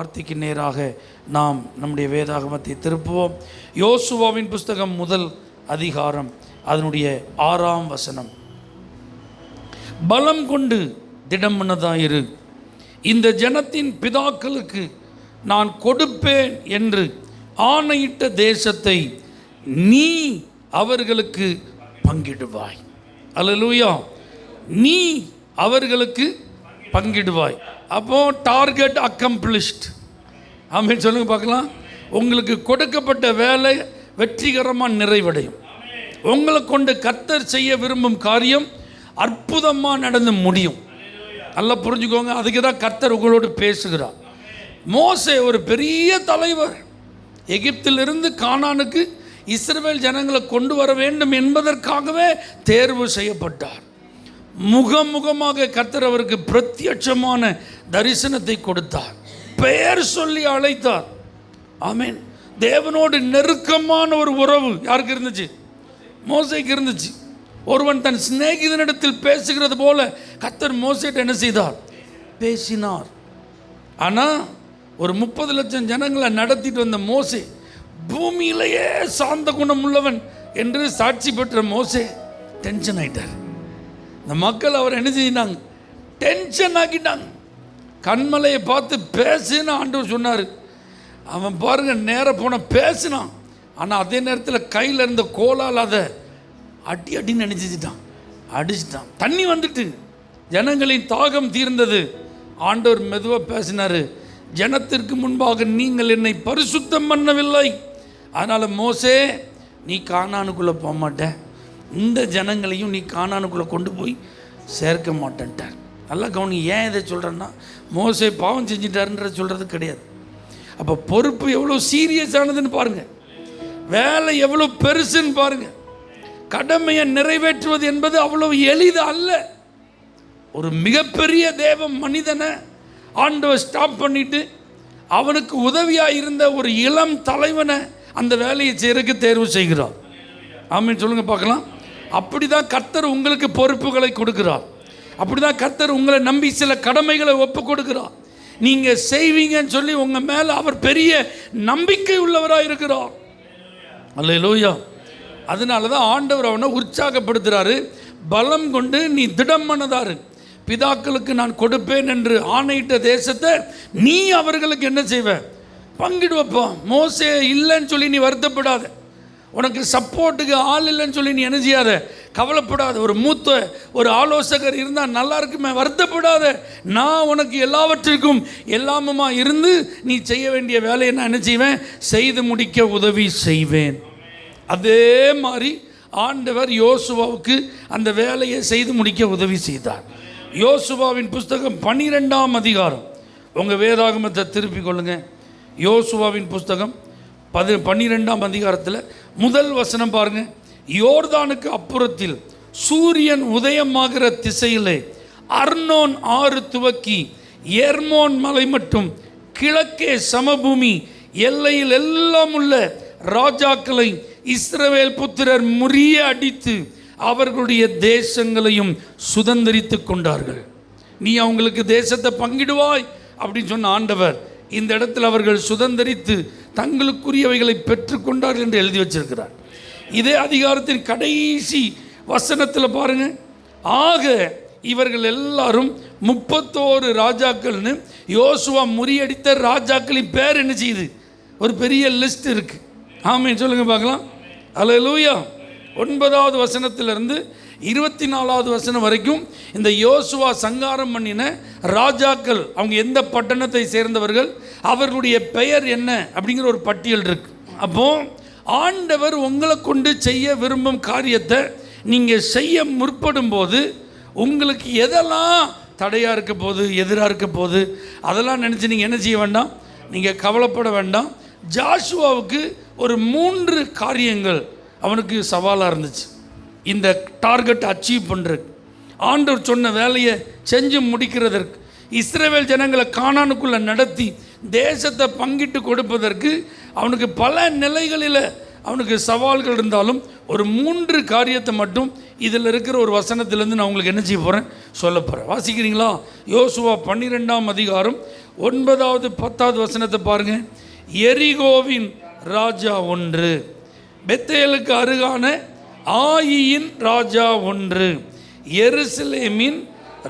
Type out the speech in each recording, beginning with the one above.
வார்த்தைக்கு நேராக நாம் நம்முடைய வேதாகமத்தை திருப்புவோம். யோசுவாவின் புஸ்தகம் முதல் அதிகாரம் அதனுடைய 6ஆம் வசனம். பலம் கொண்டு திடமனதாயிரு, இந்த ஜனத்தின் பிதாக்களுக்கு நான் கொடுப்பேன் என்று ஆணையிட்ட தேசத்தை நீ அவர்களுக்கு பங்கிடுவாய். அல்லேலூயா. நீ அவர்களுக்கு பங்கிடுவாய். அப்போ டார்கெட் அக்கம்ப்ளிஷ்ட். ஆமென் சொல்லுங்க பார்க்கலாம். உங்களுக்கு கொடுக்கப்பட்ட வேலை வெற்றிகரமாக நிறைவடையும். உங்களை கொண்டு கர்த்தர் செய்ய விரும்பும் காரியம் அற்புதமாக நடந்து முடியும். நல்லா புரிஞ்சுக்கோங்க. அதுக்கு தான் கர்த்தர் உங்களோடு பேசுகிறார். மோசே ஒரு பெரிய தலைவர். எகிப்திலிருந்து கானானுக்கு இஸ்ரவேல் ஜனங்களை கொண்டு வர வேண்டும் என்பதற்காகவே தேர்வு செய்யப்பட்டார். முகமுகமாக கர்த்தர் அவருக்கு பிரத்யட்சமான தரிசனத்தை கொடுத்தார். பெயர் சொல்லி அழைத்தார். ஆமென். தேவனோடு நெருக்கமான ஒரு உறவு யாருக்கு இருந்துச்சு? மோசேக்கு இருந்துச்சு. ஒருவன் தன் சிநேகிதனிடத்தில் பேசுகிறது போல கர்த்தர் மோசேட்ட என்ன செய்தார்? பேசினார். ஆனால் ஒரு 30 லட்சம் ஜனங்களை நடத்திட்டு வந்த மோசே, பூமியிலேயே சாந்த குணம் உள்ளவன் என்று சாட்சி பெற்ற மோசே டென்ஷன் ஆகிட்டார். இந்த மக்கள் அவர் என்ன செய்யினாங்க? டென்ஷன் ஆக்கிட்டாங்க. கண்மலையை பார்த்து பேசுன்னு ஆண்டவர் சொன்னார். அவன் பாருங்க நேராக போன பேசினான். ஆனால் அதே நேரத்தில் கையில் இருந்த கோலால் அதை அடின்னு அடிச்சிட்டான். தண்ணி வந்துட்டு ஜனங்களின் தாகம் தீர்ந்தது. ஆண்டவர் மெதுவாக பேசினார். ஜனத்திற்கு முன்பாக நீங்கள் என்னை பரிசுத்தம் பண்ணவில்லை, அதனால் மோசே நீ கானானுக்குள்ளே போக மாட்டேன், இந்த ஜனங்களையும் நீ கானானுக்குள்ளே கொண்டு போய் சேர்க்க மாட்டேன்ட்டார். நல்லா கவனி. ஏன் இதை சொல்கிறேன்னா, மோசே பாவம் செஞ்சிட்டாருன்ற சொல்கிறது கிடையாது. அப்போ பொறுப்பு எவ்வளோ சீரியஸானதுன்னு பாருங்கள். வேலை எவ்வளோ பெருசுன்னு பாருங்கள். கடமையை நிறைவேற்றுவது என்பது அவ்வளவு எளிது அல்ல. ஒரு மிகப்பெரிய தேவ மனிதனை ஆண்டவர் ஸ்டாப் பண்ணிட்டு அவனுக்கு உதவியாக இருந்த ஒரு இளம் தலைவனை அந்த வேலையை செய்யறதுக்கு தேர்வு செய்கிறார். ஆமென் சொல்லுங்க பார்க்கலாம். அப்படி தான் கர்த்தர் உங்களுக்கு பொறுப்புகளை கொடுக்கிறார். அப்படி தான் கர்த்தர் உங்களை நம்பி சில கடமைகளை ஒப்பு கொடுக்கிறார். நீங்கள் செய்வீங்கன்னு சொல்லி உங்கள் மேலே அவர் பெரிய நம்பிக்கை உள்ளவராக இருக்கிறார். அல்லேலூயா. அதனால தான் ஆண்டவர் அவனை உற்சாகப்படுத்துகிறாரு. பலம் கொண்டு நீ திடமனதாரு, பிதாக்களுக்கு நான் கொடுப்பேன் என்று ஆணையிட்ட தேசத்தை நீ அவர்களுக்கு என்ன செய்வ? பங்கிடுவப்பா. மோசே இல்லைன்னு சொல்லி நீ வருத்தப்படாத. உனக்கு சப்போர்ட்டுக்கு ஆள் இல்லைன்னு சொல்லி நீ என்ன செய்யாத, கவலைப்படாத. ஒரு மூத்த ஒரு ஆலோசகர் இருந்தால் நல்லா இருக்குமே, வருத்தப்படாத. நான் உனக்கு எல்லாவற்றிற்கும் எல்லாமுமா இருந்து நீ செய்ய வேண்டிய வேலையை நான் என்ன செய்வேன்? செய்து முடிக்க உதவி செய்வேன். அதே மாதிரி ஆண்டவர் யோசுவாவுக்கு அந்த வேலையை செய்து முடிக்க உதவி செய்தார். யோசுவாவின் புஸ்தகம் 12ஆம் அதிகாரம். உங்கள் வேதாகமத்தை திருப்பிக் கொள்ளுங்க. யோசுவாவின் புஸ்தகம் 12ஆம் அதிகாரத்தில் முதல் வசனம் பாருங்க. யோர்தானுக்கு அப்புறத்தில் சூரியன் உதயமாகிற திசையிலே அர்னோன் ஆறு துவக்கி எர்மோன் மலை மட்டும் கிழக்கே சமபூமி எல்லையில் எல்லாம் உள்ள ராஜாக்களை இஸ்ரவேல் புத்திரர் முறிய அடித்து அவர்களுடைய தேசங்களையும் சுதந்திரித்து கொண்டார்கள். நீ அவங்களுக்கு தேசத்தை பங்கிடுவாய் அப்படின்னு சொன்ன ஆண்டவர் இந்த இடத்தில் அவர்கள் சுதந்திரித்து தங்களுக்குரியவைகளை பெற்றுக்கொண்டார்கள் என்று எழுதி வச்சிருக்கிறார். இதே அதிகாரத்தின் கடைசி வசனத்தில் பாருங்க. ஆக இவர்கள் எல்லாரும் 31 ராஜாக்கள்னு யோசுவா முறியடித்த ராஜாக்களின் பேர் என்ன செய்யுது? ஒரு பெரிய லிஸ்ட் இருக்கு. ஆமென் சொல்லுங்க பார்க்கலாம். அல்லேலூயா. 9வது வசனத்திலிருந்து 24வது வசனம் வரைக்கும் இந்த யோசுவா சங்காரம் பண்ணின ராஜாக்கள், அவங்க எந்த பட்டணத்தை சேர்ந்தவர்கள், அவர்களுடைய பெயர் என்ன அப்படிங்கிற ஒரு பட்டியல் இருக்கு. அப்போ ஆண்டவர் உங்களை கொண்டு செய்ய விரும்பும் காரியத்தை நீங்கள் செய்ய முற்படும் போது உங்களுக்கு எதெல்லாம் தடையாக இருக்க போகுது, எதிராக இருக்க போகுது, அதெல்லாம் நினச்சி நீங்கள் என்ன செய்ய வேண்டாம், நீங்கள் கவலைப்பட வேண்டாம். ஜாஷுவாவுக்கு ஒரு 3 காரியங்கள் அவனுக்கு சவாலாக இருந்துச்சு. இந்த டார்கெட் அச்சீவ் பண்ணுறதுக்கு, ஆண்டவர் சொன்ன வேலையை செஞ்சு முடிக்கிறதற்கு, இஸ்ரவேல் ஜனங்களை கானானுக்குள்ளே நடத்தி தேசத்தை பங்கிட்டு கொடுப்பதற்கு அவனுக்கு பல நிலைகளில் அவனுக்கு சவால்கள் இருந்தாலும் ஒரு 3 காரியத்தை மட்டும் இதில் இருக்கிற ஒரு வசனத்திலேருந்து நான் உங்களுக்கு என்ன செய்ய போகிறேன், சொல்ல போகிறேன். வாசிக்கிறீங்களா? யோசுவா 12ஆம் அதிகாரம் 9வது 10வது வசனத்தை பாருங்க. எரிகோவின் ராஜா ஒன்று, பெத்தேலுக்கு அருகான ஆயியின் ராஜா ஒன்று, எருசலேமின்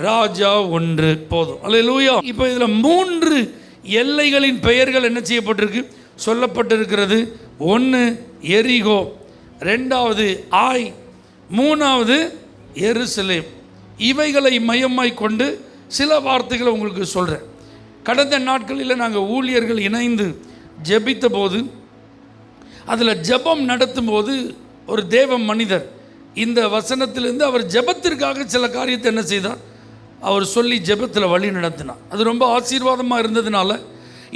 ராஜா ஒன்று. போதும். அல்லேலூயா. இப்போ இதில் 3 எல்லைகளின் பெயர்கள் என்ன செய்யப்பட்டிருக்கு, சொல்லப்பட்டிருக்கிறது. 1 எரிகோ, 2வது ஆய், 3வது எருசலேம். இவைகளை மையமாய் கொண்டு சில வார்த்தைகளை உங்களுக்கு சொல்கிறேன். கடந்த நாட்களில் நாங்கள் ஊழியர்கள் இணைந்து ஜெபித்த போது, அதில் ஜெபம் நடத்தும் போது ஒரு தேவ மனிதர் இந்த வசனத்திலிருந்து அவர் ஜெபத்திற்காக சில காரியத்தை என்ன செய்தார், அவர் சொல்லி ஜெபத்தில் வழி நடத்தினார். அது ரொம்ப ஆசீர்வாதமாக இருந்ததுனால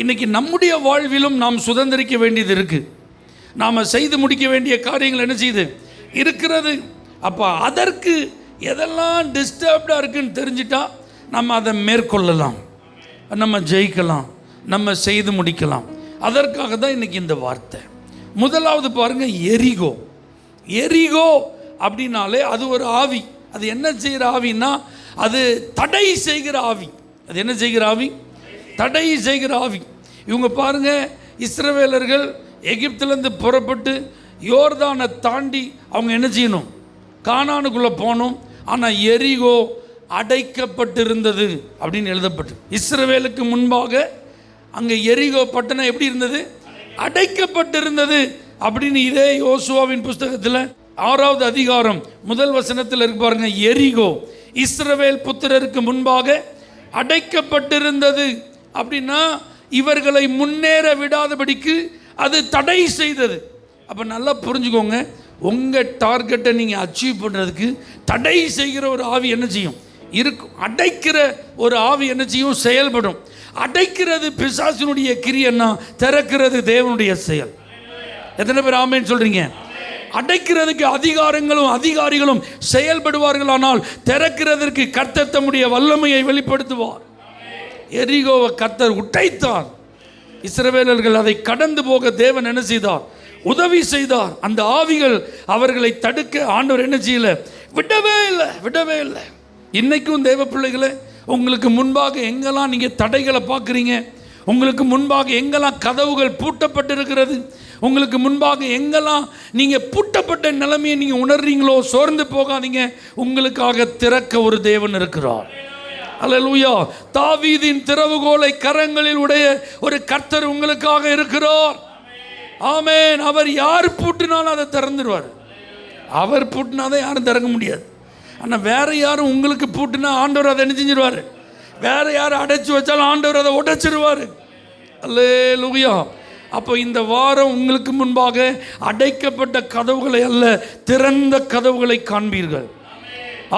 இன்றைக்கி நம்முடைய வாழ்விலும் நாம் சுதந்திரிக்க வேண்டியது இருக்குது. நாம் செய்து முடிக்க வேண்டிய காரியங்கள் என்ன செய்யுது இருக்கிறது. அப்போ அதற்கு எதெல்லாம் டிஸ்டர்ப்டாக இருக்குன்னு தெரிஞ்சிட்டா நம்ம அதை மேற்கொள்ளலாம், நம்ம ஜெயிக்கலாம், நம்ம செய்து முடிக்கலாம். அதற்காக தான் இன்றைக்கி இந்த வார்த்தை. முதலாவது பாருங்கள், எரிகோ. எரிகோ அப்படின்னாலே அது ஒரு ஆவி. அது என்ன செய்கிற ஆவின்னா, அது தடை செய்கிற ஆவி. அது என்ன செய்கிற ஆவி? தடை செய்கிற ஆவி. இவங்க பாருங்கள், இஸ்ரவேலர்கள் எகிப்திலேருந்து புறப்பட்டு யோர்தானை தாண்டி அவங்க என்ன செய்யணும், கானானுக்குள்ளே போகணும். ஆனால் எரிகோ அடைக்கப்பட்டிருந்தது அப்படின்னு எழுதப்பட்டு, இஸ்ரவேலுக்கு முன்பாக அங்கே எரிகோ பட்டணம் எப்படி இருந்தது, அடைக்கப்பட்டிருந்தது அப்படின்னு இதே யோசுவாவின் புஸ்தகத்தில் 6வது அதிகாரம் 1 வசனத்தில் இருக்கு பாருங்க. எரிகோ இஸ்ரவேல் புத்திரருக்கு முன்பாக அடைக்கப்பட்டிருந்தது அப்படின்னா இவர்களை முன்னேற விடாதபடிக்கு அது தடை செய்தது. அப்போ நல்லா புரிஞ்சுக்கோங்க, உங்கள் டார்கெட்டை நீங்கள் அச்சீவ் பண்ணுறதுக்கு தடை செய்கிற ஒரு ஆவி என்ன செய்யும் இருக்கும், அடைக்கிற ஒரு ஆவி என்ன செய்யும் செயல்படும். அடைக்கிறது பிசாசினுடைய கிரியன்னா, திறக்கிறது தேவனுடைய செயல். எத்தனை பேர் ஆமென் சொல்றீங்க? அடைக்கிறதுக்கு அதிகாரிகளும் செயல்படுவார்கள், ஆனால் திறக்கிறதற்கு கர்த்தர் தம்முடைய வல்லமையை வெளிப்படுத்துவார். எரிகோவை கர்த்தர் உடைத்தார். இஸ்ரவேலர்கள் அதை கடந்து போக தேவன் என்ன செய்தார், உதவி செய்தார். அந்த ஆவிகள் அவர்களை தடுக்க ஆண்டவர் என்ன செய்யல, விடவே இல்லை. இன்னைக்கும் தேவ பிள்ளைகளே, உங்களுக்கு முன்பாக எங்கெல்லாம் நீங்கள் தடைகளை பார்க்குறீங்க, உங்களுக்கு முன்பாக எங்கெல்லாம் கதவுகள் பூட்டப்பட்டிருக்கிறது, உங்களுக்கு முன்பாக எங்கெல்லாம் நீங்கள் பூட்டப்பட்ட நிலைமையை நீங்கள் உணர்றீங்களோ, சோர்ந்து போகாதீங்க. உங்களுக்காக திறக்க ஒரு தேவன் இருக்கிறார். அல்லேலூயா. தாவீதின் திறவுகோலை கரங்களில் உடைய ஒரு கர்த்தர் உங்களுக்காக இருக்கிறார். ஆமென். அவர் யார் பூட்டினாலும் அதை திறந்துடுவார். அவர் பூட்டினாதான் யாரும் திறக்க முடியாது. ஆனால் வேற யாரும் உங்களுக்கு பூட்டினா ஆண்டவர் அதை என்ன செஞ்சிருவார், வேற யாரும் அடைச்சி வச்சாலும் ஆண்டவர் அதை உடைச்சிருவார். அல்லேலூயா. அப்போ இந்த வாரம் உங்களுக்கு முன்பாக அடைக்கப்பட்ட கதவுகளை அல்ல, திறந்த கதவுகளை காண்பீர்கள்.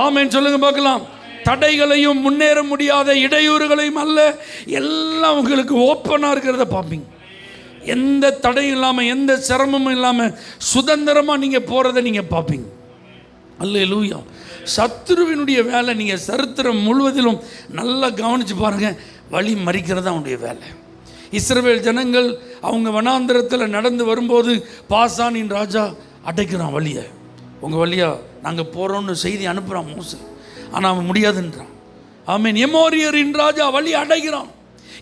ஆமென் சொல்லுங்க பார்க்கலாம். தடைகளையும் முன்னேற முடியாத இடையூறுகளையும் அல்ல, எல்லாம் உங்களுக்கு ஓப்பனாக இருக்கிறத பார்ப்பீங்க. எந்த தடையும் இல்லாமல், எந்த சிரமமும் இல்லாமல் சுதந்திரமாக நீங்கள் போகிறத நீங்கள் பார்ப்பீங்க. அல்லேலூயா. சத்துருவினுடைய வேலை நீங்கள் சரித்திரம் முழுவதிலும் நல்லா கவனித்து பாருங்கள், வழி மறிக்கிறது அவனுடைய வேலை. இஸ்ரவேல் ஜனங்கள் அவங்க வனாந்திரத்தில் நடந்து வரும்போது பாசானின் ராஜா அடைக்கிறான் வழியை. உங்கள் வழியா நாங்கள் போகிறோன்னு செய்தி அனுப்புகிறான் மோசே, ஆனால் அவன் முடியாதுன்றான். ஆமென். எமோரியரின் ராஜா வழி அடைக்கிறான்,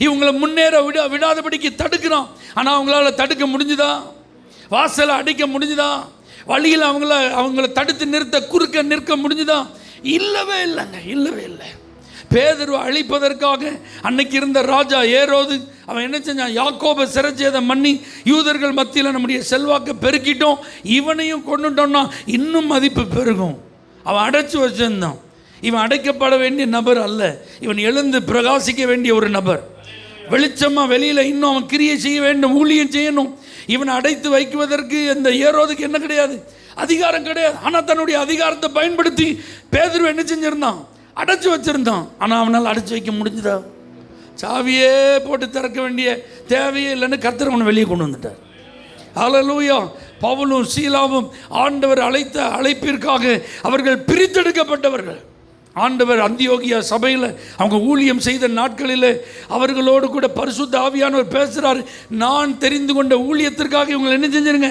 இவங்களை முன்னேற விடாதபடிக்கு தடுக்கிறான். ஆனால் அவங்களால தடுக்க முடிஞ்சுதா, வாசலை அடைக்க முடிஞ்சுதா, வழியில் அவங்கள தடுத்து குறுக்க நிற்க முடிஞ்சுதா? இல்லவே இல்லை. பேதுருவை அழிப்பதற்காக அன்னைக்கு இருந்த ராஜா ஏரோது அவன் என்ன செஞ்சான், யாக்கோபை சிறைச்சேதம் பண்ணி யூதர்கள் மத்தியில் நம்முடைய செல்வாக்கை பெருக்கிட்டோம், இவனையும் கொண்டுட்டோம்னா இன்னும் மதிப்பு பெருகும். அவன் அடைச்சி வச்சிருந்தான். இவன் அடைக்கப்பட வேண்டிய நபர் அல்ல, இவன் எழுந்து பிரகாசிக்க வேண்டிய ஒரு நபர். வெளிச்சமாக வெளியில் இன்னும் அவன் கிரியை செய்ய வேண்டும், ஊழியம் செய்யணும். இவனை அடைத்து வைக்குவதற்கு இந்த ஏரோதுக்கு என்ன கிடையாது, அதிகாரம் கிடையாது. ஆனால் தன்னுடைய அதிகாரத்தை பயன்படுத்தி பேதுரு என்ன செஞ்சிருந்தான், அடைச்சி வச்சிருந்தான். ஆனால் அவனால் அடைச்சி வைக்க முடிஞ்சுதா? சாவியே போட்டு திறக்க வேண்டிய தேவையே இல்லைன்னு கர்த்தர் அவனை வெளியே கொண்டு வந்துட்டார். அல்லேலூயா. பவுலும் சீலாவும் ஆண்டவர் அழைத்த அழைப்பிற்காக அவர்கள் பிரித்தெடுக்கப்பட்டவர்கள். ஆண்டவர் அந்தியோகியா சபையில் அவங்க ஊழியம் செய்த நாட்களில் அவர்களோடு கூட பரிசுத்த ஆவியானவர் பேசுகிறார், நான் தெரிந்து கொண்ட ஊழியத்திற்காக இவங்களை என்ன செஞ்சிருங்க,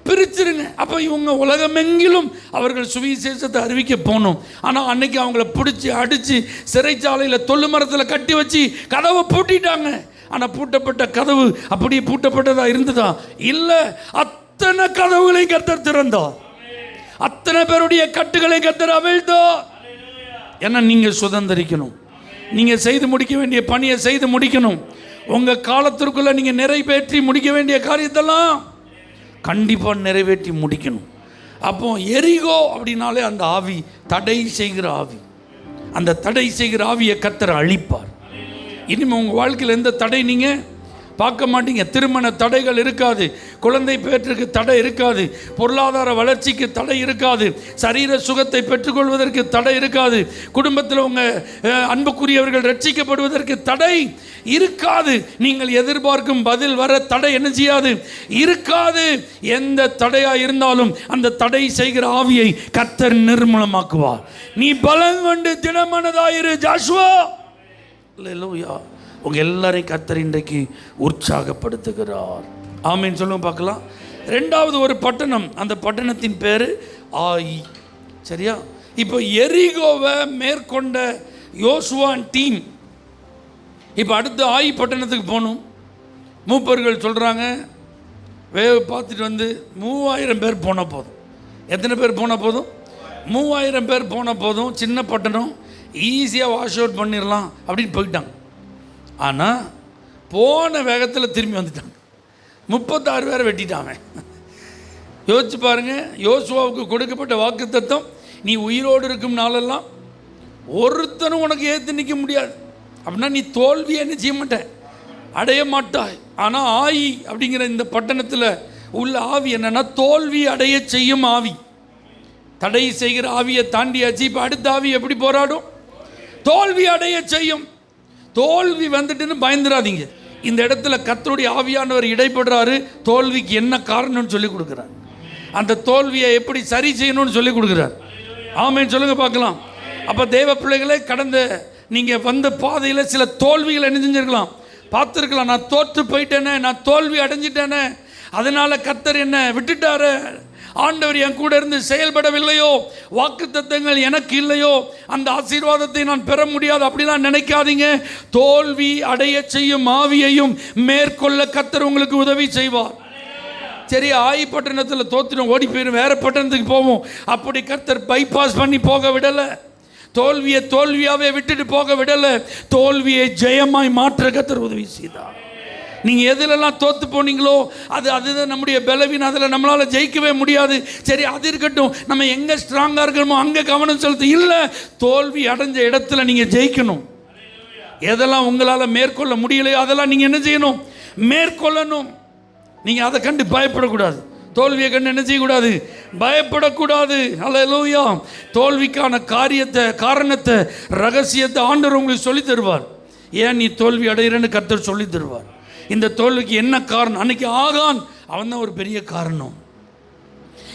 பிரிச்சிருங்க. அப்போ இவங்க உலகமெங்கிலும் அவர்கள் சுவிசேஷத்தை அறிவிக்க போகணும். ஆனால் அன்னைக்கு அவங்கள பிடிச்சி அடித்து சிறைச்சாலையில் தொல்லு மரத்தில் கட்டி வச்சு கதவை பூட்டிட்டாங்க. ஆனால் பூட்டப்பட்ட கதவு அப்படியே பூட்டப்பட்டதாக இருந்ததா? இல்லை, அத்தனை கதவுகளையும் கர்த்தர் திறந்தார். அத்தனை பேருடைய கட்டுகளை கர்த்தர் அவிழ்த்தார். ஏன்னா நீங்கள் சுதந்திரிக்கணும், நீங்கள் செய்து முடிக்க வேண்டிய பணியை செய்து முடிக்கணும். உங்கள் காலத்திற்குள்ளே நீங்கள் நிறைவேற்றி முடிக்க வேண்டிய காரியத்தெல்லாம் கண்டிப்பாக நிறைவேற்றி முடிக்கணும். அப்போ எரிகோ அப்படின்னாலே அந்த ஆவி தடை செய்கிற ஆவி. அந்த தடை செய்கிற ஆவியை கர்த்தர் அழிப்பார். இனிமேல் உங்கள் வாழ்க்கையில் எந்த தடை நீங்கள் பார்க்க மாட்டீங்க. திருமண தடைகள் இருக்காது, குழந்தை பேற்றுக்கு தடை இருக்காது, பொருளாதார வளர்ச்சிக்கு தடை இருக்காது, சரீர சுகத்தை பெற்றுக்கொள்வதற்கு தடை இருக்காது, குடும்பத்தில் உங்கள் அன்புக்குரியவர்கள் ரட்சிக்கப்படுவதற்கு தடை இருக்காது. நீங்கள் எதிர்பார்க்கும் பதில் வர தடை என்ன செய்யாது? இருக்காது. எந்த தடையாக இருந்தாலும் அந்த தடை செய்கிற ஆவியை கர்த்தர் நிர்மூலமாக்குவார். நீ பலன் கொண்டு திடமனதாயிரு ஜாஷுவா. அல்லேலூயா. உங்கள் எல்லாரையும் கர்த்தர் இன்றைக்கு உற்சாகப்படுத்துகிறார். ஆமீன் சொல்லுங்க பார்க்கலாம். ரெண்டாவது ஒரு பட்டணம், அந்த பட்டணத்தின் பேர் ஆயி. சரியா? இப்போ எரிகோவை மேற்கொண்ட யோசுவா டீம் இப்போ அடுத்து ஆயி பட்டணத்துக்கு போகணும். மூப்பர்கள் சொல்கிறாங்க, வேவு பார்த்துட்டு வந்து 3000 பேர் போனால் போதும். எத்தனை பேர் போனால் போதும்? 3000 பேர் போனால் போதும். சின்ன பட்டணம், ஈஸியாக வாஷ் அவுட் பண்ணிடலாம் அப்படின்னு போயிட்டாங்க. ஆனால் போன வேகத்தில் திரும்பி வந்துட்டாங்க. 36 பேரை வெட்டிட்டாங்க. யோசிச்சு பாருங்கள். யோசுவாவுக்கு கொடுக்கப்பட்ட வாக்குத்தத்தம், நீ உயிரோடு இருக்கும் நாளெல்லாம் ஒருத்தனும் உனக்கு ஏற்று நிற்க முடியாது. அப்படின்னா நீ தோல்வியை என்ன செய்ய மாட்டேன், அடைய மாட்டாய். ஆனால் ஆயி அப்படிங்கிற இந்த பட்டணத்தில் உள்ள ஆவி என்னென்னா தோல்வி அடைய செய்யும் ஆவி. தடை செய்கிற ஆவியை தாண்டியாச்சு. இப்போ அடுத்த ஆவி எப்படி போராடும்? தோல்வி அடைய செய்யும். தோல்வி வந்துட்டுன்னு பயந்துடாதீங்க. இந்த இடத்துல கர்த்தருடைய ஆவியானவர் இடைப்படுறாரு. தோல்விக்கு என்ன காரணம்னு சொல்லி கொடுக்குறார். அந்த தோல்வியை எப்படி சரி செய்யணும்னு சொல்லி கொடுக்குறார். ஆமென் சொல்லுங்க பார்க்கலாம். அப்போ தேவ பிள்ளைகளே, கடந்த நீங்கள் வந்த பாதையில் சில தோல்விகள் என்ன செஞ்சிருக்கலாம், பார்த்துருக்கலாம். நான் தோற்று போயிட்டேனே, நான் தோல்வி அடைஞ்சிட்டேனே, அதனால் கர்த்தர் என்ன விட்டுட்டாரு, ஆண்டவர் என் கூட இருந்து செயல்படவில்லையோ, வாக்குத்தத்தங்கள் எனக்கு இல்லையோ, அந்த ஆசீர்வாதத்தை நான் பெற முடியாது அப்படிலாம் நினைக்காதீங்க. தோல்வி அடைய செய்யும் ஆவியையும் மேற்கொள்ள கர்த்தர் உங்களுக்கு உதவி செய்வார். சரி, ஆயி பட்டணத்தில் தோற்றினோம், ஓடி போயிடும், வேறு பட்டணத்துக்கு போவோம். அப்படி கர்த்தர் பைபாஸ் பண்ணி போக விடலை. தோல்வியை தோல்வியாகவே விட்டுட்டு போக விடலை. தோல்வியை ஜெயமாய் மாற்ற கர்த்தர் உதவி செய்தார். நீங்கள் எதிலெல்லாம் தோற்று போனீங்களோ அதுதான் நம்முடைய பலவீனம். அதில் நம்மளால் ஜெயிக்கவே முடியாது. சரி, அது இருக்கட்டும், நம்ம எங்கே ஸ்ட்ராங்காக இருக்கணுமோ அங்கே கவனம் செலுத்த. இல்லை, தோல்வி அடைஞ்ச இடத்துல நீங்கள் ஜெயிக்கணும். எதெல்லாம் உங்களால் மேற்கொள்ள முடியலையோ அதெல்லாம் நீங்கள் என்ன செய்யணும், மேற்கொள்ளணும். நீங்கள் அதை கண்டு பயப்படக்கூடாது. தோல்வியை கண்டு என்ன செய்யக்கூடாது, பயப்படக்கூடாது. அல்லேலூயா. தோல்விக்கான காரணத்தை ரகசியத்தை ஆண்டவர் உங்களுக்கு சொல்லி தருவார். ஏன் நீ தோல்வி அடைகிறேன்னு கர்த்தர் சொல்லி தருவார். இந்த தோல்விக்கு என்ன காரணம்? அன்னைக்கு ஆகான், அவன் தான் ஒரு பெரிய காரணம்.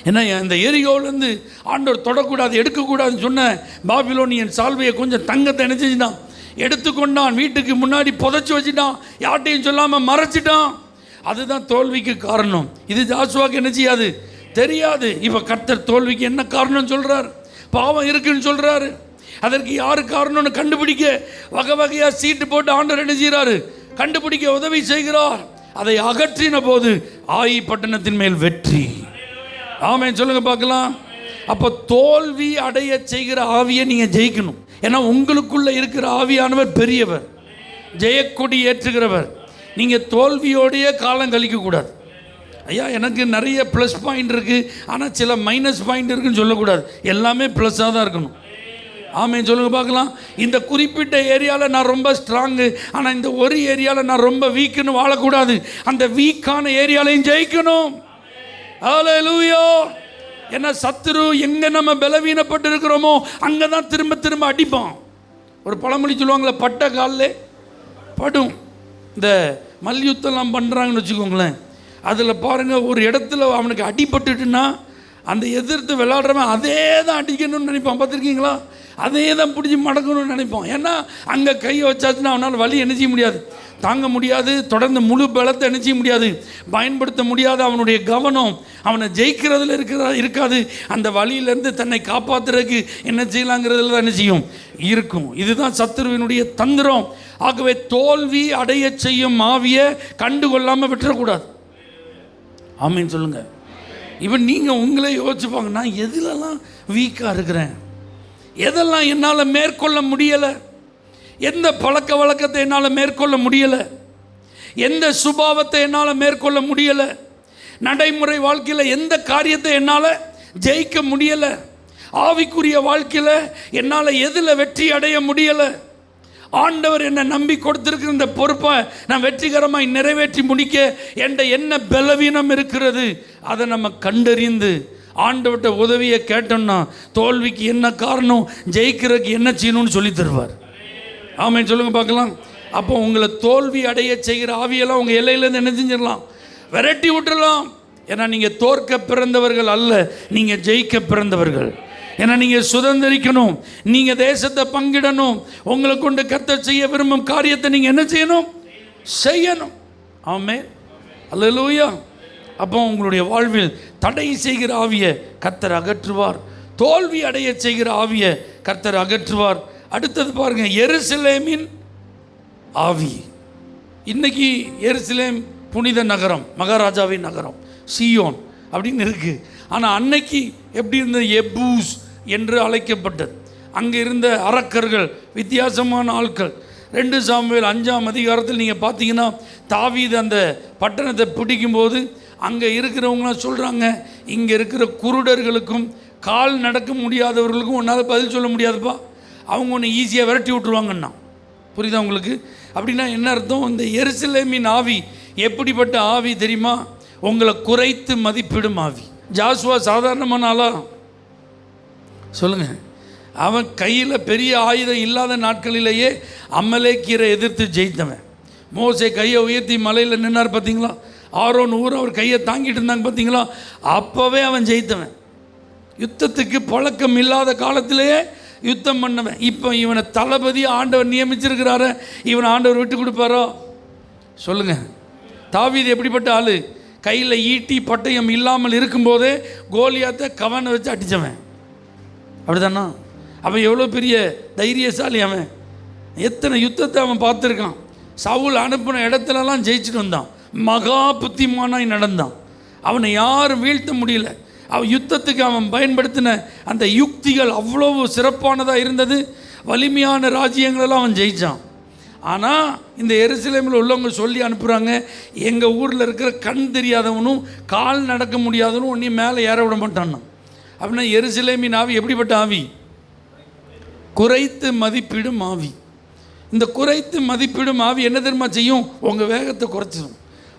ஏன்னா இந்த எரிகோவிலேருந்து ஆண்டவர் தொடக்கூடாது, எடுக்கக்கூடாதுன்னு சொன்ன பாபிலோனியன் சால்வையை கொஞ்சம் தங்கத்தை என்ன செஞ்சிட்டான், எடுத்துக்கொண்டான், வீட்டுக்கு முன்னாடி புதைச்சி வச்சுட்டான், யார்ட்டையும் சொல்லாமல் மறைச்சிட்டான். அதுதான் தோல்விக்கு காரணம். இது ஜாசுவாக்கு என்ன செய்யாது, தெரியாது. இப்போ கர்த்தர் தோல்விக்கு என்ன காரணம் சொல்கிறார், பாவம் இருக்குன்னு சொல்கிறாரு. அதற்கு யார் காரணம்னு கண்டுபிடிக்க வகை வகையாக சீட்டு போட்டு ஆண்டவர் என்ன செய்கிறாரு, கண்டுபிடிக்க உதவி செய்கிறார். அதை அகற்றின போது ஆயி பட்டணத்தின் மேல் வெற்றி. ஆமென் சொல்லுங்க பார்க்கலாம். அப்போ தோல்வி அடைய செய்கிற ஆவியை நீங்கள் ஜெயிக்கணும். ஏன்னா உங்களுக்குள்ள இருக்கிற ஆவியானவர் பெரியவர், ஜெயக்கொடி ஏற்றுகிறவர். நீங்கள் தோல்வியோடையே காலம் கழிக்கக்கூடாது. ஐயா எனக்கு நிறைய ப்ளஸ் பாயிண்ட் இருக்குது, ஆனால் சில மைனஸ் பாயிண்ட் இருக்குன்னு சொல்லக்கூடாது. எல்லாமே ப்ளஸ்ஸாக தான் இருக்கணும். ஆமென் சொல்லுங்க பார்க்கலாம். இந்த குறிப்பிட்ட ஏரியாவில் நான் ரொம்ப ஸ்ட்ராங்கு, ஆனால் இந்த ஒரு ஏரியாவில் நான் ரொம்ப வீக்குன்னு வாழக்கூடாது. அந்த வீக்கான ஏரியாலையும் ஜெயிக்கணும். ஹல்லேலூயா. ஏன்னா சத்துரு எங்கே நம்ம பலவீனப்பட்டு இருக்கிறோமோ அங்கே தான் திரும்ப திரும்ப அடிப்பான். ஒரு பழமொழி சொல்லுவாங்களே, பட்ட காலில் படும். இந்த மல்யுத்தம்லாம் பண்ணுறாங்கன்னு வச்சுக்கோங்களேன், அதில் பாருங்கள், ஒரு இடத்துல அவனுக்கு அடிபட்டுட்டுன்னா அந்த எதிர்த்து விளையாடுறவன் அதே தான் அடிக்கணும்னு நினைப்பான். பார்த்துருக்கீங்களா? அதே தான் பிடிச்சி மடக்கணும்னு நினைப்போம். ஏன்னா அங்கே கையை வச்சாச்சுன்னா அவனால் வலி என்ன செய்ய முடியாது, தாங்க முடியாது. தொடர்ந்து முழு பலத்தை என்ன செய்ய முடியாது, பயன்படுத்த முடியாது. அவனுடைய கவனம் அவனை ஜெயிக்கிறதுல இருக்காது. அந்த வழியிலேருந்து தன்னை காப்பாற்றுறதுக்கு என்ன செய்யலாங்கிறதுல தான் என்ன செய்யும் இருக்கும். இதுதான் சத்துருவினுடைய தந்திரம். ஆகவே தோல்வி அடைய செய்யும் ஆவியை கண்டுகொள்ளாமல் விட்டுறக்கூடாது. ஆமீன் சொல்லுங்கள். இவன் நீங்கள் உங்களே யோசிச்சுப்பாங்க, நான் எதுலலாம் வீக்காக இருக்கிறேன், எதெல்லாம் என்னால் மேற்கொள்ள முடியலை, எந்த பழக்க வழக்கத்தை என்னால் மேற்கொள்ள முடியலை, எந்த சுபாவத்தை என்னால் மேற்கொள்ள முடியலை, நடைமுறை வாழ்க்கையில் எந்த காரியத்தை என்னால் ஜெயிக்க முடியலை, ஆவிக்குரிய வாழ்க்கையில் என்னால் எதில் வெற்றி அடைய முடியலை, ஆண்டவர் என்னை நம்பி கொடுத்திருக்கிற இந்த பொறுப்பை நான் வெற்றிகரமாக நிறைவேற்றி முடிக்க என்ற என்ன பலவீனம் இருக்கிறது, அதை நம்ம கண்டறிந்து ஆண்டவர்கிட்ட உதவியை கேட்டோம்னா தோல்விக்கு என்ன காரணம், ஜெயிக்கிறதுக்கு என்ன செய்யணும்னு சொல்லி தருவார். ஆமென் சொல்லுங்கள் பார்க்கலாம். அப்போ உங்களை தோல்வி அடைய செய்கிற ஆவியெல்லாம் உங்கள் எல்லையிலேருந்து என்ன செஞ்சிடலாம், விரட்டி விட்டுடலாம். ஏன்னா நீங்கள் தோற்க பிறந்தவர்கள் அல்ல, நீங்கள் ஜெயிக்க பிறந்தவர்கள். ஏன்னா நீங்கள் சுதந்திரிக்கணும், நீங்கள் தேசத்தை பங்கிடணும், உங்களை கொண்டு கர்த்தர் செய்ய விரும்பும் காரியத்தை நீங்கள் என்ன செய்யணும், செய்யணும். ஆமென் அல்லேலூயா. அப்போ உங்களுடைய வாழ்வில் தடை செய்கிற ஆவியை கர்த்தர் அகற்றுவார், தோல்வி அடைய செய்கிற ஆவியை கர்த்தர் அகற்றுவார். அடுத்தது பாருங்க, எருசலேமின் ஆவி. இன்னைக்கு எருசலேம் புனித நகரம், மகாராஜாவின் நகரம், சீயோன் அப்படின்னு இருக்குது. ஆனால் அன்னைக்கு எப்படி இருந்தது, எபூஸ் என்று அழைக்கப்பட்டது. அங்கே இருந்த அரக்கர்கள் வித்தியாசமான ஆட்கள். 2 சாமுவேல் 5ஆம் அதிகாரத்தில் நீங்கள் பார்த்தீங்கன்னா தாவீது அந்த பட்டணத்தை பிடிக்கும்போது அங்கே இருக்கிறவங்களாம் சொல்கிறாங்க, இங்கே இருக்கிற குருடர்களுக்கும் கால் நடக்க முடியாதவர்களுக்கும் ஒன்றால் பதில் சொல்ல முடியாதுப்பா, அவங்க ஒன்று ஈஸியாக விரட்டி விட்டுருவாங்கண்ணா. புரியுதா உங்களுக்கு? அப்படின்னா என்ன அர்த்தம்? இந்த எருசலேமின் ஆவி எப்படிப்பட்ட ஆவி தெரியுமா? உங்களை குறைத்து மதிப்பிடும் ஆவி. ஜாசுவா சாதாரணமான ஆளா சொல்லுங்கள்? அவன் கையில் பெரிய ஆயுதம் இல்லாத நாட்களிலேயே அமலேக்கியரை எதிர்த்து ஜெயித்தவன். மோசே கையை உயர்த்தி மலையில் நின்னார் பார்த்தீங்களா, ஆரோன் ஊர் அவர் கையை தாங்கிட்டு இருந்தாங்க பார்த்தீங்களா, அப்போவே அவன் ஜெயித்தவன். யுத்தத்துக்கு பழக்கம் இல்லாத காலத்திலேயே யுத்தம் பண்ணவன். இப்போ இவனை தளபதி ஆண்டவர் நியமிச்சிருக்கிறார, இவனை ஆண்டவர் விட்டு கொடுப்பாரோ சொல்லுங்கள்? தாவீது எப்படிப்பட்ட ஆள்? கையில் ஈட்டி பட்டயம் இல்லாமல் இருக்கும்போதே கோலியாத்தை கவனை வச்சு அடித்தவன், அப்படிதானா? அவன் எவ்வளோ பெரிய தைரியசாலி அவன். எத்தனை யுத்தத்தை அவன் பார்த்துருக்கான். சவுல் அனுப்பின இடத்துலலாம் ஜெயிச்சுட்டு வந்தான். மகா புத்திமானாய் நடந்தான். அவனை யாரும் வீழ்த்த முடியல. அவன் யுத்தத்துக்கு அவன் பயன்படுத்தின அந்த யுக்திகள் அவ்வளவு சிறப்பானதாக இருந்தது. வலிமையான ராஜ்யங்களெல்லாம் அவன் ஜெயித்தான். ஆனால் இந்த எருசலேமில் உள்ளவங்க சொல்லி அனுப்புகிறாங்க, எங்கள் ஊரில் இருக்கிற கண் தெரியாதவனும் கால் நடக்க முடியாதவனும் ஒன்றையும் மேலே ஏற விட மாட்டான்னா. அப்படின்னா எருசலேமின் ஆவி எப்படிப்பட்ட ஆவி? குறைத்து மதிப்பிடும் ஆவி. இந்த குறைத்து மதிப்பிடும் ஆவி என்ன தெரியுமா செய்யும்? உங்கள் வேகத்தை குறைச்சிடும்,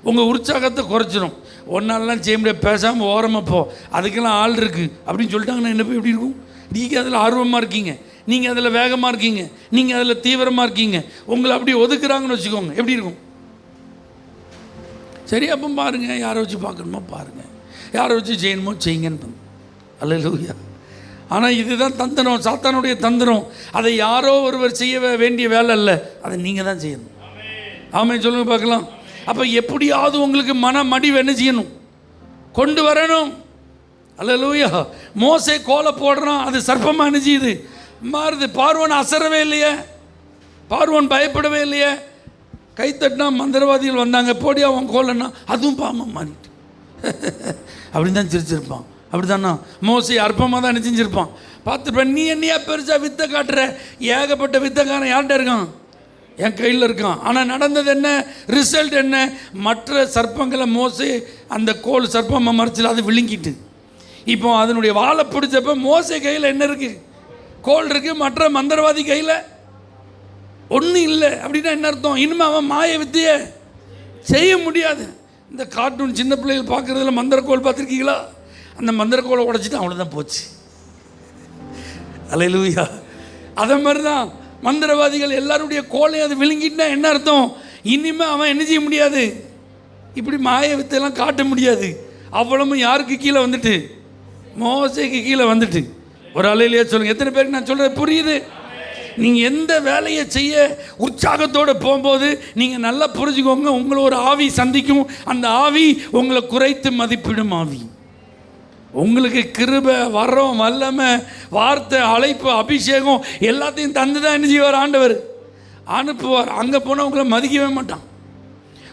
உங்கள் உற்சாகத்தை குறைச்சிடும். ஒன்னாலலாம் செய்ய முடியாது, பேசாமல் ஓரமாக போ, அதுக்கெல்லாம் ஆள் இருக்குது அப்படின்னு சொல்லிட்டாங்கன்னா என்ன போய் எப்படி இருக்கும்? நீங்கள் அதில் ஆர்வமாக இருக்கீங்க, நீங்கள் அதில் வேகமாக இருக்கீங்க, நீங்கள் அதில் தீவிரமாக இருக்கீங்க, உங்களை அப்படி ஒதுக்குறாங்கன்னு வச்சுக்கோங்க, எப்படி இருக்கும்? சரி, அப்போ பாருங்கள், யாரை வச்சு பார்க்கணுமோ பாருங்கள், யாரை வச்சு செய்யணுமோ செய்யுங்கன்னு. அல்லேலூயா. ஆனால் இதுதான் தந்திரம், சாத்தானுடைய தந்திரம். அதை யாரோ ஒருவர் செய்ய வேண்டிய வேலை இல்லை, அதை நீங்கள் தான் செய்யணும். ஆமென் சொல்லுங்க பார்க்கலாம். அப்போ எப்படியாவது உங்களுக்கு மன மடிவு என்ன செய்யணும், கொண்டு வரணும். அல்லேலூயா. மோசே கோலை போடுறான், அது சர்ப்பமாக என்ன செய்யுது, மாறுது. பார்வோன் அசரவே இல்லையே, பார்வோன் பயப்படவே இல்லையே. கைத்தட்டினா மந்திரவாதிகள் வந்தாங்க, போடி அவன் கோலைன்னா அதுவும் பாம்பா மாறிட்டு அப்படின்னு தான் சிரிச்சிருப்பான். அப்படி தானா? மோசை அற்பமாக தான் என்ன செஞ்சிருப்பான், பார்த்துருப்பேன். நீ என்னையா பெருசாக வித்தை காட்டுற, ஏகப்பட்ட வித்தைக்காரன் யார்கிட்ட இருக்கான், என் கையில் இருக்கான். ஆனால் நடந்தது என்ன, ரிசல்ட் என்ன? மற்ற சர்ப்பங்களை மோசே அந்த கோல் சர்ப்பமாக மறைச்சல, அது விழுங்கிட்டு. இப்போ அதனுடைய வாழை பிடிச்சப்ப மோசே கையில் என்ன இருக்குது, கோல் இருக்குது. மற்ற மந்திரவாதி கையில் ஒன்றும் இல்லை. அப்படின்னா என்ன அர்த்தம்? இனிமேல் அவன் மாய வித்தையை செய்ய முடியாது. இந்த கார்ட்டூன் சின்ன பிள்ளைகள் பார்க்குறதுல மந்திரக்கோள் பார்த்துருக்கீங்களா? அந்த மந்திரக்கோளை உடைச்சிட்டு அவ்வளோதான் போச்சு. அல்லேலூயா. அதே மாதிரி தான் மந்திரவாதிகள் எல்லாருடைய கோலையும் அது விழுங்கிட்டா என்ன அர்த்தம்? இனிமேல் அவன் என்ன செய்ய முடியாது, இப்படி மாய வித்தையெல்லாம் காட்ட முடியாது. அவ்வளவும் யாருக்கு கீழே வந்துட்டு, மோசேக்கு கீழே வந்துட்டு. ஒரு அலையிலேயே சொல்லுங்க. எத்தனை பேருக்கு நான் சொல்றது புரியுது? நீங்கள் எந்த வேலையை செய்ய உற்சாகத்தோடு போகும்போது நீங்கள் நல்லா புரிஞ்சுக்கோங்க, உங்களை ஒரு ஆவி சந்திக்கும். அந்த ஆவி உங்களை குறைத்து மதிப்பிடும் ஆவி. உங்களுக்கு கிருபை, வரம், வல்லமை, வார்த்தை, அழைப்பு, அபிஷேகம் எல்லாத்தையும் தந்து தான் என்ன செய்வார்? ஆண்டவர் அனுப்புவார். அங்கே போனால் உங்களை மதிக்கவே மாட்டான்,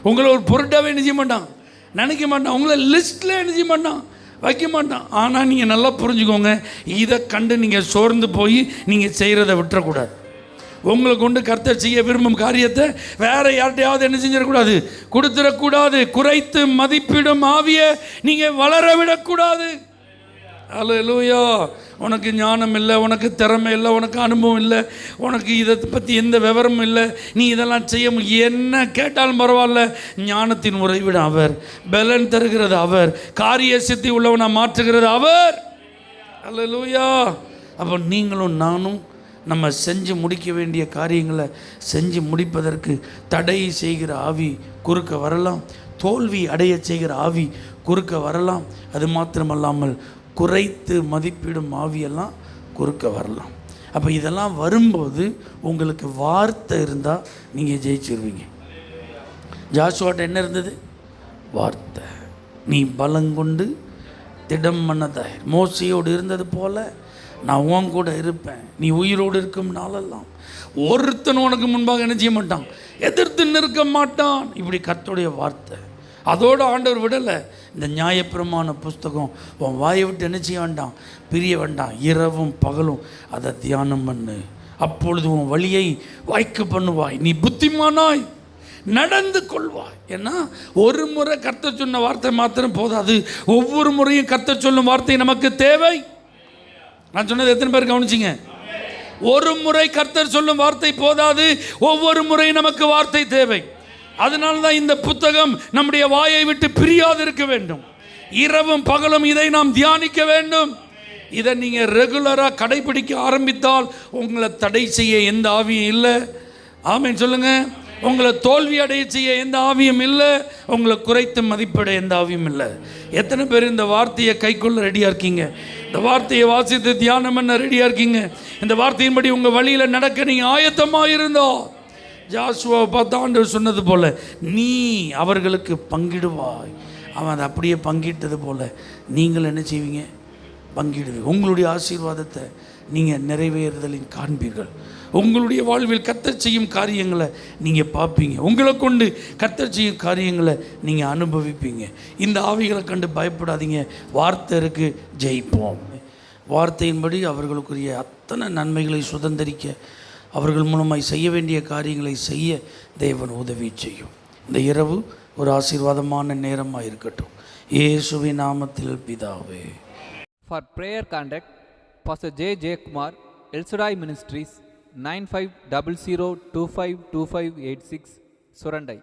உங்களை ஒரு பொருட்டாகவே என்ன செய்ய மாட்டான், நினைக்க மாட்டான், உங்களை லிஸ்ட்டில் என்ன செய்ய மாட்டான், வைக்க மாட்டான். ஆனால் நீங்கள் நல்லா புரிஞ்சுக்கோங்க, இதை கண்டு நீங்கள் சோர்ந்து போய் நீங்கள் செய்கிறத விட்டுறக்கூடாது. உங்களை கொண்டு கர்த்தர் செய்ய விரும்பும் காரியத்தை வேற யார்கிட்டையாவது என்ன செஞ்சிடக்கூடாது, கொடுத்துடக்கூடாது. குறைத்து மதிப்பிடும் ஆவியை நீங்கள் வளர விடக்கூடாது. அல்லேலூயா. உனக்கு ஞானம் இல்லை, உனக்கு திறமை இல்லை, உனக்கு அனுபவம் இல்லை, உனக்கு இதை பற்றி எந்த விவரமும் இல்லை, நீ இதெல்லாம் செய்ய என்ன கேட்டாலும் பரவாயில்ல. ஞானத்தின் உறைவிட அவர், பலன் தருகிறது அவர், காரிய சித்தி உள்ளவனை மாற்றுகிறது அவர். அல்லேலூயா. அப்போ நீங்களும் நானும் நம்ம செஞ்சு முடிக்க வேண்டிய காரியங்களை செஞ்சு முடிப்பதற்கு தடை செய்கிற ஆவி குறுக்க வரலாம், தோல்வி அடைய செய்கிற ஆவி குறுக்க வரலாம். அது மாத்திரமல்லாமல் குறைத்து மதிப்பிடும் ஆவியெல்லாம் குறுக்க வரலாம். அப்போ இதெல்லாம் வரும்போது உங்களுக்கு வார்த்தை இருந்தால் நீங்கள் ஜெயிச்சிருவீங்க. ஜாஷுவாட்ட என்ன இருந்தது? வார்த்தை. நீ பலங்கொண்டு திடம் மனதாய் மோசையோடு இருந்தது போல நான் உன் கூட இருப்பேன். நீ உயிரோடு இருக்கும் நாளெல்லாம் ஒருத்தன் உனக்கு முன்பாக என்ன செய்ய மாட்டான், எதிர்த்து நிற்க மாட்டான். இப்படி கர்த்தருடைய வார்த்தை. அதோடு ஆண்டவர் விடலை. இந்த நியாயப்பிரமாண புஸ்தகம் உன் வாயை விட்டு என்ன செய்ய வேண்டாம், பிரிய வேண்டாம். இரவும் பகலும் அதை தியானம் பண்ணு, அப்பொழுது உன் வழியை வாய்க்க பண்ணுவாய், நீ புத்திமானாய் நடந்து கொள்வாய். ஏன்னா ஒரு முறை கர்த்தர் சொன்ன வார்த்தை மாத்திரம் போதாது, ஒவ்வொரு முறையும் கர்த்தர் சொல்லும் வார்த்தை நமக்கு தேவை. நான் சொன்னது எத்தனை பேர் கவனிச்சிங்க? ஒரு முறை கர்த்தர் சொல்லும் வார்த்தை போதாது, ஒவ்வொரு முறையும் நமக்கு வார்த்தை தேவை. அதனால தான் இந்த புத்தகம் நம்முடைய வாயை விட்டு பிரியாது இருக்க வேண்டும். இரவும் பகலும் இதை நாம் தியானிக்க வேண்டும். இதை நீங்கள் ரெகுலராக கடைபிடிக்க ஆரம்பித்தால் உங்களை தடை செய்ய எந்த ஆவியும் இல்லை. ஆமென் சொல்லுங்க. உங்களை தோல்வி அடைய செய்ய எந்த ஆவியும் இல்லை, உங்களை குறைத்து மதிப்பிட எந்த ஆவியும் இல்லை. எத்தனை பேர் இந்த வார்த்தையை கைக்கொள்ள ரெடியாக இருக்கீங்க? இந்த வார்த்தையை வாசித்து தியானம் பண்ண ரெடியாக இருக்கீங்க? இந்த வார்த்தையின்படி உங்கள் வழியில் நடக்க நீங்கள் ஆயத்தமாக இருந்தோம். ஜாஷுவாவை பார்த்து ஆண்டவர் சொன்னது போல நீ அவர்களுக்கு பங்கிடுவாய். அவன் அதை அப்படியே பங்கிட்டது போல நீங்கள் என்ன செய்வீங்க? பங்கிடுவீங்க. உங்களுடைய ஆசீர்வாதத்தை நீங்கள் நிறைவேறுதலின் காண்பீர்கள். உங்களுடைய வாழ்வில் கர்த்தர் செய்யும் காரியங்களை நீங்கள் பார்ப்பீங்க. உங்களை கொண்டு கர்த்தர் செய்யும் காரியங்களை நீங்கள் அனுபவிப்பீங்க. இந்த ஆவிகளை கண்டு பயப்படாதீங்க. வார்த்தை இருக்குது, ஜெயிப்போம். வார்த்தையின்படி அவர்களுக்குரிய அத்தனை நன்மைகளை சுதந்திரிக்க, அவர்கள் மூலமாய் செய்ய வேண்டிய காரியங்களை செய்ய தேவன் உதவி செய்யும். இந்த இரவு ஒரு ஆசீர்வாதமான நேரமாக இருக்கட்டும். இயேசுவின் நாமத்தில் பிதாவே. For prayer contact, Pastor J. J. Kumar, El Shaddai Ministries, 9500252586, Surandai.